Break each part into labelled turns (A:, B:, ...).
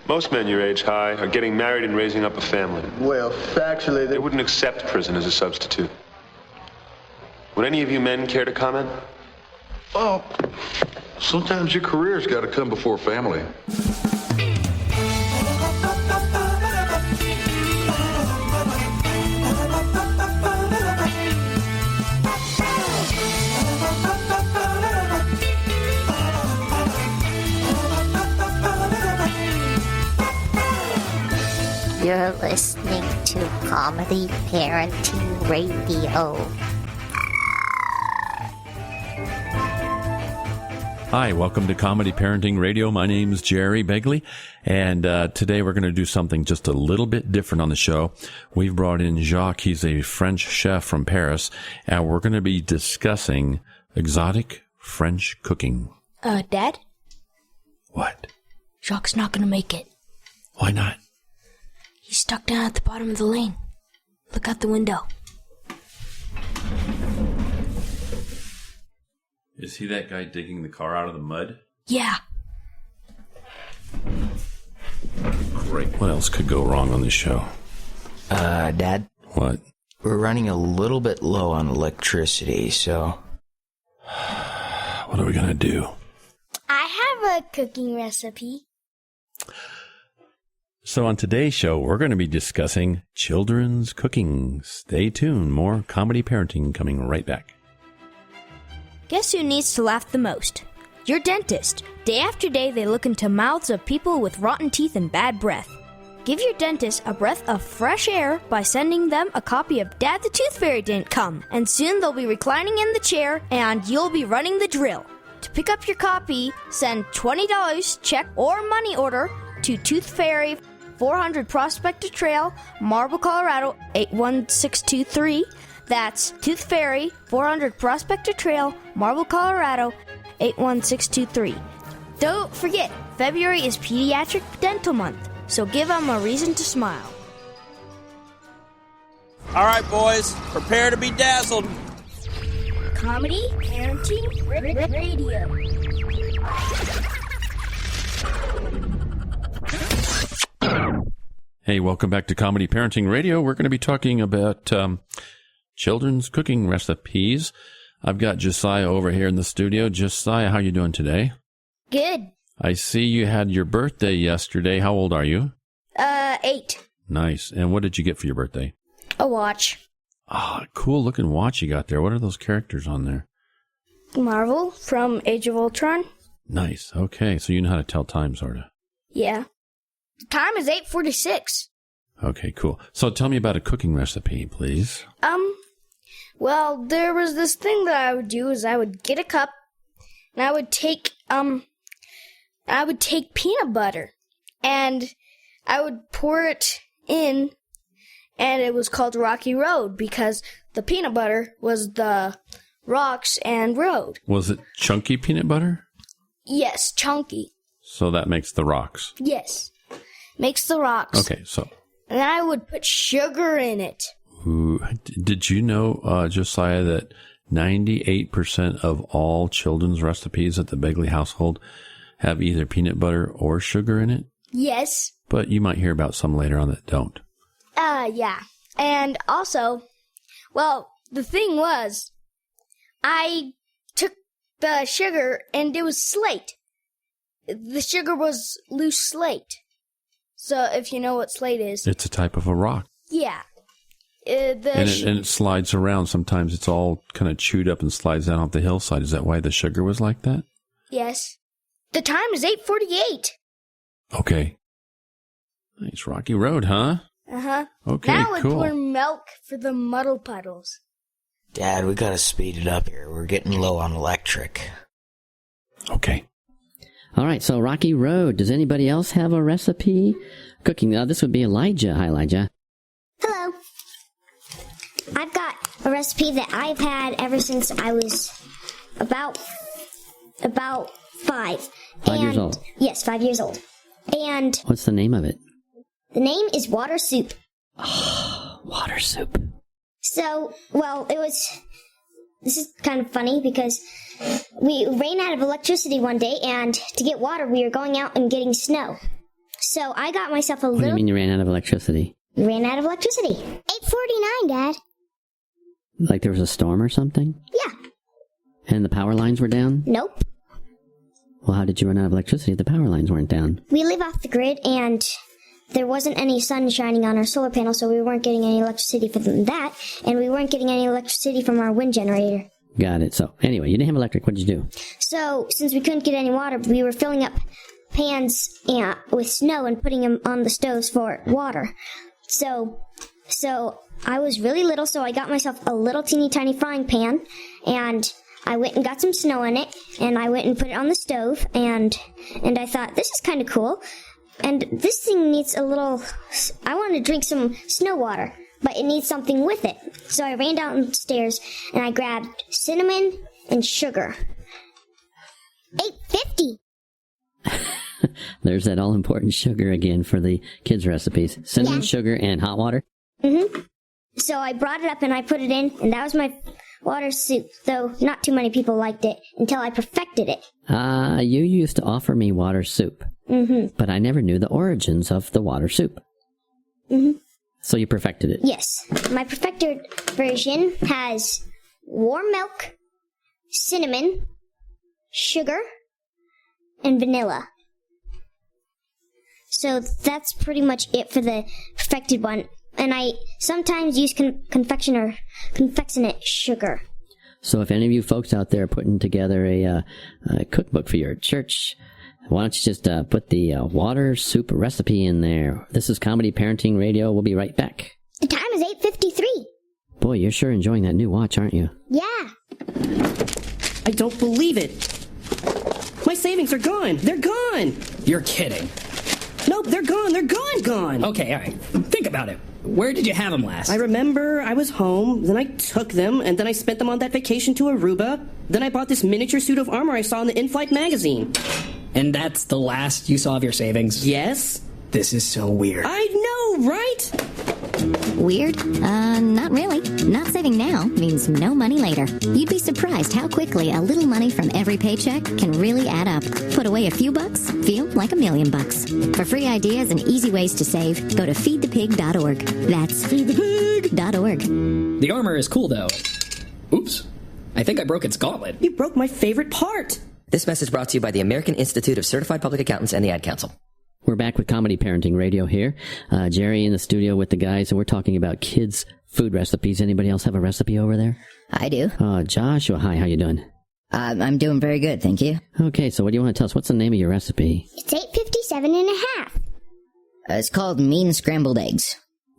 A: Most men your age high are getting married and raising up a family.
B: Well, factually,
A: They wouldn't accept prison as a substitute. Would any of you men care to comment?
C: Well, sometimes your career's got to come before family.
D: You're listening to Comedy Parenting Radio.
E: Hi, welcome to Comedy Parenting Radio. My name's Jerry Begley, and today we're going to do something just a little bit different on the show. We've brought in Jacques. He's a French chef from Paris, and we're going to be discussing exotic French cooking.
F: Dad?
E: What?
F: Jacques not gonna make it.
E: Why not?
F: He's stuck down at the bottom of the lane. Look out the window.
E: Is he that guy digging the car out of the mud?
F: Yeah.
E: Great. What else could go wrong on this show?
G: Dad?
E: What?
G: We're running a little bit low on electricity, so...
E: What are we going to do?
H: I have a cooking recipe.
E: So on today's show, we're going to be discussing children's cooking. Stay tuned. More comedy parenting coming right back.
F: Guess who needs to laugh the most? Your dentist. Day after day, they look into mouths of people with rotten teeth and bad breath. Give your dentist a breath of fresh air by sending them a copy of Dad the Tooth Fairy Didn't Come. And soon they'll be reclining in the chair and you'll be running the drill. To pick up your copy, send $20 check or money order to Tooth Fairy, 400 Prospector Trail, Marble, Colorado, 81623. That's Tooth Fairy, 400 Prospector Trail, Marble, Colorado, 81623. Don't forget, February is Pediatric Dental Month, so give them a reason to smile.
I: All right, boys, prepare to be dazzled.
H: Comedy Parenting Radio.
E: Hey, welcome back to Comedy Parenting Radio. We're going to be talking about children's cooking recipes. I've got Josiah over here in the studio. Josiah, how you doing today?
H: Good.
E: I see you had your birthday yesterday. How old are you?
H: 8.
E: Nice. And what did you get for your birthday?
H: A watch.
E: Ah, cool looking watch you got there. What are those characters on there?
H: Marvel from Age of Ultron.
E: Nice. Okay, so you know how to tell time, sort of.
H: Yeah. The time is 8:46.
E: Okay, cool. So tell me about a cooking recipe, please.
H: Well, there was this thing that I would do is I would get a cup and I would take peanut butter and I would pour it in, and it was called Rocky Road because the peanut butter was the rocks and road.
E: Was it chunky peanut butter?
H: Yes, chunky.
E: So that makes the rocks.
H: Yes. Makes the rocks.
E: Okay, so.
H: And I would put sugar in it.
E: Ooh, did you know, Josiah, that 98% of all children's recipes at the Begley household have either peanut butter or sugar in it?
H: Yes.
E: But you might hear about some later on that don't.
H: Yeah. And also, well, the thing was, I took the sugar and it was slate. The sugar was loose slate. So if you know what slate is.
E: It's a type of a rock.
H: Yeah.
E: And it slides around. Sometimes it's all kind of chewed up and slides down off the hillside. Is that why the sugar was like that?
H: Yes. The time is 8:48.
E: Okay. Nice Rocky Road, huh?
H: Uh-huh.
E: Okay,
H: now
E: cool.
H: Now I pour milk for the muddle puddles.
G: Dad, we gotta speed it up here. We're getting low on electric.
E: Okay.
J: All right, so Rocky Road. Does anybody else have a recipe? Cooking. This would be Elijah. Hi, Elijah.
K: Hello. I've got a recipe that I've had ever since I was about 5.
J: 5 years old?
K: Yes, 5 years old. And
J: what's the name of it?
K: The name is water soup.
J: Oh, water soup.
K: So, well, this is kind of funny because we ran out of electricity one day, and to get water, we were going out and getting snow. So I got myself a
J: What do you
K: little...
J: mean you ran out of electricity?
K: Ran out of electricity. 8:49, Dad.
J: Like there was a storm or something?
K: Yeah.
J: And the power lines were down?
K: Nope.
J: Well, how did you run out of electricity if the power lines weren't down?
K: We live off the grid, and there wasn't any sun shining on our solar panel, so we weren't getting any electricity from that, and we weren't getting any electricity from our wind generator.
J: Got it. So, anyway, you didn't have electric. What did you do?
K: So, since we couldn't get any water, we were filling up pans with snow and putting them on the stoves for water. So I was really little, so I got myself a little teeny tiny frying pan, and I went and got some snow in it, and I went and put it on the stove, and I thought, this is kind of cool, and this thing needs a little... I want to drink some snow water, but it needs something with it. So I ran downstairs, and I grabbed cinnamon and sugar. $8.50.
J: There's that all-important sugar again for the kids' recipes. Cinnamon, sugar, and hot water?
K: Mm-hmm. So I brought it up and I put it in, and that was my water soup, though not too many people liked it until I perfected it.
J: You used to offer me water soup.
K: Mm-hmm.
J: But I never knew the origins of the water soup.
K: Mm-hmm.
J: So you perfected it?
K: Yes. My perfected version has warm milk, cinnamon, sugar, and vanilla. So that's pretty much it for the perfected one. And I sometimes use confectionate sugar.
J: So if any of you folks out there are putting together a cookbook for your church, why don't you just put the water soup recipe in there? This is Comedy Parenting Radio. We'll be right back.
K: The time is 8:53.
J: Boy, you're sure enjoying that new watch, aren't you?
K: Yeah.
B: I don't believe it. My savings are gone. They're gone.
L: You're kidding.
B: Nope, they're gone. They're gone.
L: Okay, all right. Think about it. Where did you have them last?
B: I remember I was home, then I took them, and then I spent them on that vacation to Aruba. Then I bought this miniature suit of armor I saw in the in-flight magazine.
L: And that's the last you saw of your savings?
B: Yes.
L: This is so weird.
B: I know, right?
M: Weird? Not really. Not saving now means no money later. You'd be surprised how quickly a little money from every paycheck can really add up. Put away a few bucks, feel like $1 million. For free ideas and easy ways to save, go to feedthepig.org. That's feedthepig.org.
L: The armor is cool, though. Oops. I think I broke its gauntlet.
B: You broke my favorite part.
N: This message brought to you by the American Institute of Certified Public Accountants and the Ad Council.
J: We're back with Comedy Parenting Radio here. Jerry in the studio with the guys, and we're talking about kids' food recipes. Anybody else have a recipe over there?
O: I do.
J: Joshua, hi, how you doing?
O: I'm doing very good, thank you.
J: Okay, so what do you want to tell us? What's the name of your recipe?
K: It's 8:57 and a half.
O: It's called Mean Scrambled Eggs.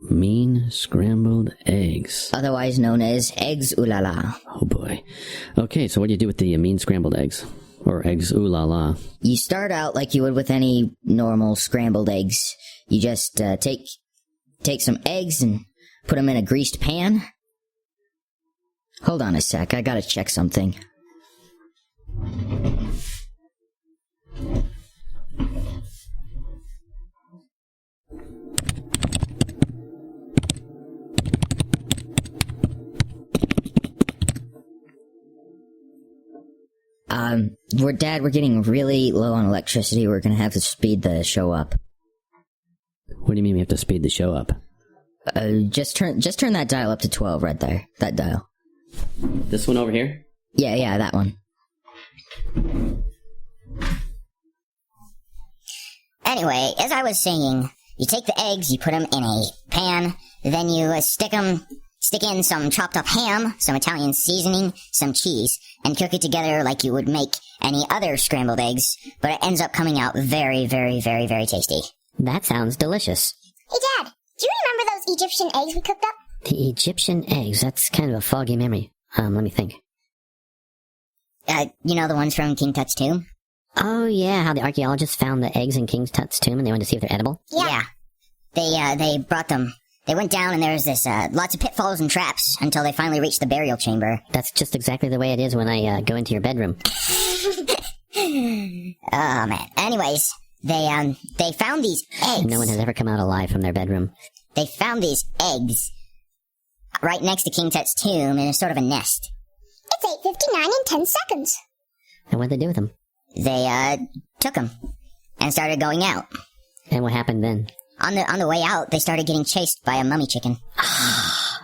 J: Mean Scrambled Eggs.
O: Otherwise known as Eggs Ooh La La.
J: Oh boy. Okay, so what do you do with the mean scrambled eggs? Or eggs ooh la la?
O: You start out like you would with any normal scrambled eggs. You just take some eggs and put them in a greased pan. Hold on a sec, I gotta check something. We're getting really low on electricity. We're gonna have to speed the show up.
J: What do you mean we have to speed the show up?
O: Just turn that dial up to 12 right there. That dial.
J: This one over here?
O: Yeah, that one.
D: Anyway, as I was saying, you take the eggs, you put them in a pan, then you stick in some chopped up ham, some Italian seasoning, some cheese, and cook it together like you would make any other scrambled eggs, but it ends up coming out very, very, very, very tasty.
M: That sounds delicious.
K: Hey, Dad, do you remember those Egyptian eggs we cooked up?
M: The Egyptian eggs, that's kind of a foggy memory. Let me think.
D: You know the ones from King Tut's tomb?
M: Oh yeah, how the archaeologists found the eggs in King Tut's tomb and they wanted to see if they're edible?
D: Yeah. They brought them. They went down and there was this, lots of pitfalls and traps until they finally reached the burial chamber.
M: That's just exactly the way it is when I go into your bedroom.
D: Oh man. Anyways, they found these eggs.
M: No one has ever come out alive from their bedroom.
D: They found these eggs right next to King Tut's tomb in a sort of a nest.
K: It's 8:59 and 10 seconds.
M: And what'd they do with them?
D: They, took them and started going out.
J: And what happened then?
D: On the way out, they started getting chased by a mummy chicken.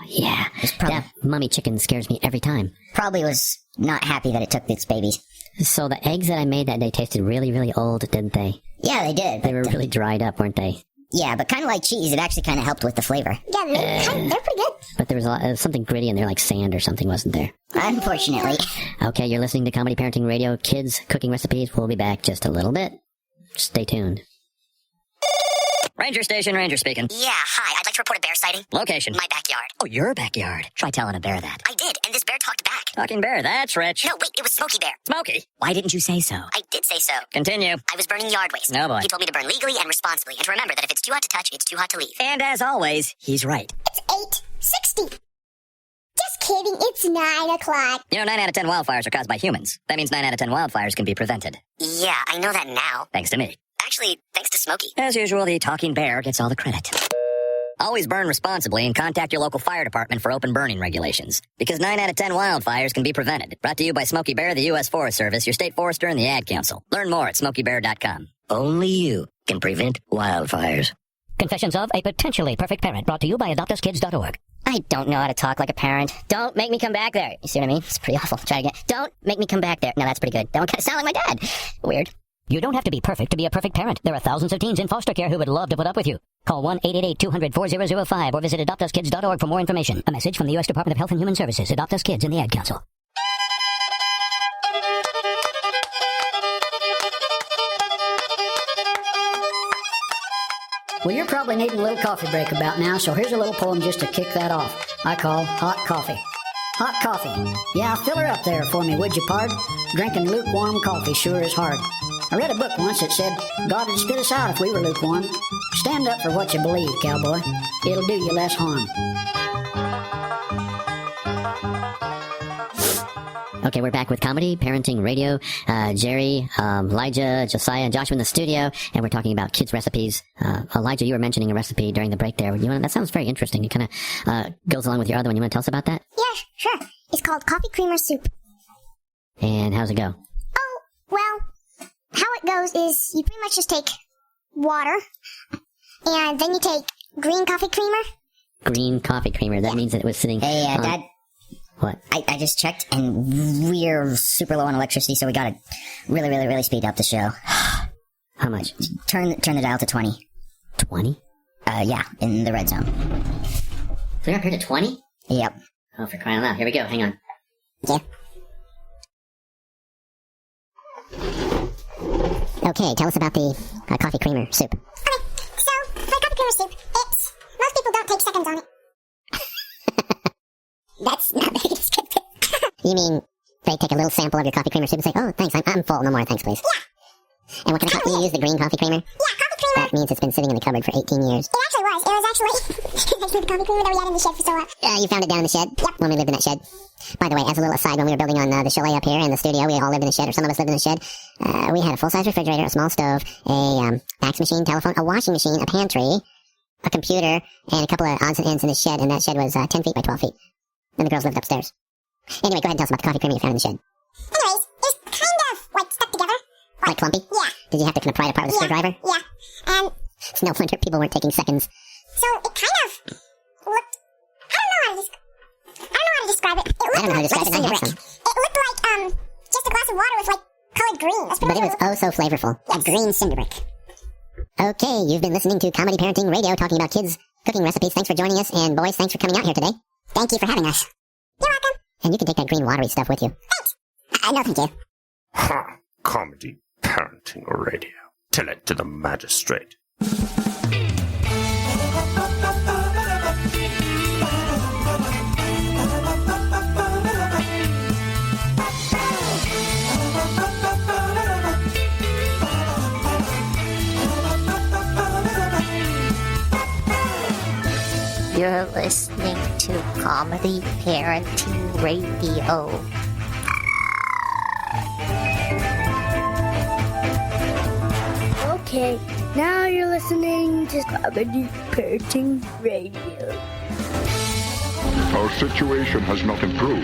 J: Yeah, that mummy chicken scares me every time.
D: Probably was not happy that it took its babies.
J: So the eggs that I made that day tasted really, really old, didn't they?
D: Yeah, they did.
J: They were really dried up, weren't they?
D: Yeah, but kind of like cheese, it actually kind of helped with the flavor.
K: Yeah, they're pretty good.
J: But there was something gritty in there, like sand or something, wasn't there?
D: Unfortunately.
J: Okay, you're listening to Comedy Parenting Radio, Kids Cooking Recipes. We'll be back just a little bit. Stay tuned.
O: Ranger Station, Ranger speaking.
D: Yeah, hi. I'd like to report a bear sighting.
O: Location.
D: My backyard.
O: Oh, your backyard. Try telling a bear that.
D: I did, and this bear talked back.
O: Talking bear, that's rich.
D: No, wait, it was Smokey Bear.
O: Smokey. Why didn't you say so?
D: I did say so.
O: Continue.
D: I was burning yard waste.
O: Oh, boy.
D: He told me to burn legally and responsibly, and to remember that if it's too hot to touch, it's too hot to leave.
O: And as always, he's right.
K: It's 8:60. Just kidding, it's 9 o'clock.
O: You know, 9 out of 10 wildfires are caused by humans. That means 9 out of 10 wildfires can be prevented.
D: Yeah, I know that now.
O: Thanks to me.
D: Actually, thanks to Smokey.
O: As usual, the talking bear gets all the credit. Always burn responsibly and contact your local fire department for open burning regulations. Because 9 out of 10 wildfires can be prevented. Brought to you by Smokey Bear, the U.S. Forest Service, your state forester, and the Ad Council. Learn more at smokeybear.com. Only you can prevent wildfires.
P: Confessions of a Potentially Perfect Parent, brought to you by adoptuskids.org.
D: I don't know how to talk like a parent. Don't make me come back there. You see what I mean? It's pretty awful. Try again. Don't make me come back there. No, that's pretty good. Don't sound like my dad. Weird.
P: You don't have to be perfect to be a perfect parent. There are thousands of teens in foster care who would love to put up with you. Call 1-888-200-4005 or visit adoptuskids.org for more information. A message from the U.S. Department of Health and Human Services, Adopt Us Kids, and the Ad Council.
Q: Well, you're probably needing a little coffee break about now, so here's a little poem just to kick that off. I call Hot Coffee. Hot coffee. Yeah, fill her up there for me, would you, pard? Drinking lukewarm coffee sure is hard. I read a book once that said, God would spit us out if we were lukewarm. Stand up for what you believe, cowboy. It'll do you less harm.
J: Okay, we're back with Comedy Parenting Radio. Jerry, Elijah, Josiah, and Joshua in the studio, and we're talking about kids' recipes. Elijah, you were mentioning a recipe during the break there. That sounds very interesting. It kind of goes along with your other one. You want to tell us about that?
K: Yeah, sure. It's called coffee creamer soup.
J: And how's it go?
K: Oh, well, how it goes is you pretty much just take water, and then you take green coffee creamer.
J: Green coffee creamer. That means that it was sitting...
D: Hey, Dad.
J: What?
D: I just checked, and we're super low on electricity, so we gotta really speed up the show.
J: How much?
D: Turn the dial to 20.
J: 20?
D: Yeah, in the red zone.
J: So you're up here to 20?
D: Yep.
J: Oh, for crying out loud. Here we go. Hang on.
D: Yeah.
K: Okay, tell us about the coffee creamer soup. Okay, so for the coffee creamer soup, most people don't take seconds on it. That's not very descriptive. You mean they take a little sample of your coffee creamer soup and say, oh, thanks, I'm full, no more, thanks, please. Yeah. And what kind of you use the green coffee creamer? Yeah, coffee creamer. That means it's been sitting in the cupboard for 18 years. It actually was. It was actually the coffee creamer that we had in the shed for so long. You found it down in the shed? Yep. When we lived in that shed. By the way, as a little aside, when we were building on the chalet up here in the studio, we all lived in the shed, or some of us lived in the shed. We had a full-size refrigerator, a small stove, a fax machine, telephone, a washing machine, a pantry, a computer, and a couple of odds and ends in the shed, and that shed was 10 feet by 12 feet. And the girls lived upstairs. Anyway, go ahead and tell us about the coffee creamer you found in the shed. Anyways, it's kind of, stuck together. Like clumpy? Yeah. Did you have to kind of pry it apart with a screwdriver? Yeah. And... It's no wonder people weren't taking seconds. So, it kind of looked... I don't know how to describe it. It looked like cinder brick. It looked like, just a glass of water with, colored green. That's but it was oh so flavorful. Yes. A green cinder brick. Okay, you've been listening to Comedy Parenting Radio, talking about kids' cooking recipes. Thanks for joining us, and boys, thanks for coming out here today. Thank you for having us. You're welcome. And you can take that green watery stuff with you. Thanks. No, thank you.
R: Ha! Comedy Parenting Radio. Tell it to the magistrate.
S: You're listening to Comedy Parenting Radio.
H: Okay, now you're listening to Comedy Parenting Radio.
T: Our situation has not improved.